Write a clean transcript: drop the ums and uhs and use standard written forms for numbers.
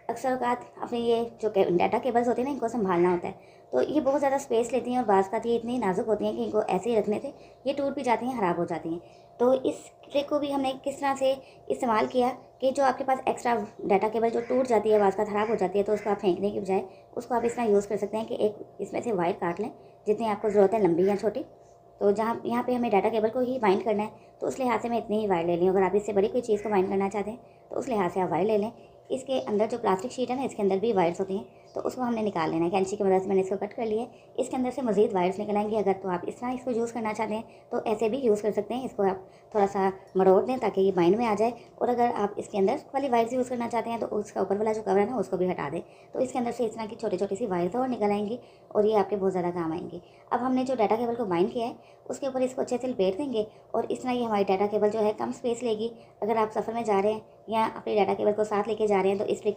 अक्सर औक़ात अपने ये जो डाटा केबल्स होती हैं ना, इनको संभालना होता है, तो ये बहुत ज़्यादा स्पेस लेती हैं और बाज़ ये इतनी नाज़ुक होती हैं कि इनको ऐसे ही रखने से ये टूट भी जाती हैं, ख़राब हो जाती हैं। तो इस ट्रिक को भी हमने किस तरह से इस्तेमाल किया कि जो आपके पास एक्स्ट्रा डाटा केबल जो टूट जाती है, बाज़ ख़राब हो जाती है, तो उसको आप फेंकने की बजाय उसको आप इस तरह यूज़ कर सकते हैं कि एक इसमें से वायर काट लें, जितनी आपको ज़रूरत है, लंबी या छोटी। तो जहाँ यहाँ पे हमें डाटा केबल को ही बाइंड करना है, तो उस लिहाज से मैं इतनी ही वायर ले ली हूँ। अगर आप इससे बड़ी कोई चीज़ को बाइंड करना चाहते हैं, तो उस लिहाज से आप वायर ले लें। इसके अंदर जो प्लास्टिक शीट है ना, इसके अंदर भी वायर्स होती हैं, तो उसको हमने निकाल लेना है। कैंची की मदद से मैंने इसको कट कर लिया है। इसके अंदर से मज़ीद वायर्स निकल आएँगी। अगर तो आप इस तरह इसको यूज़ करना चाहते हैं, तो ऐसे भी यूज़ कर सकते हैं। इसको आप थोड़ा-सा मरोड़ दें ताकि ये बाइंड में आ जाए। और अगर आप इसके अंदर वाली वायर्स यूज़ करना चाहते हैं, तो उसका ऊपर वाला जो कवर है ना, उसको भी हटा दें। तो इसके अंदर से इस तरह की छोटी-छोटी सी वायर्स और निकल आएँगी और ये आपके बहुत ज़्यादा काम आएँगी। अब हमने जो डाटा केबल को बाइंड किया है, उसके ऊपर इसको अच्छे से लपेट देंगे और इस तरह ये हमारी डाटा केबल जो है कम स्पेस लेगी। अगर आप सफ़र में जा रहे हैं या अपनी डाटा केबल को साथ लेके जा रहे हैं, तो इस ट्रिक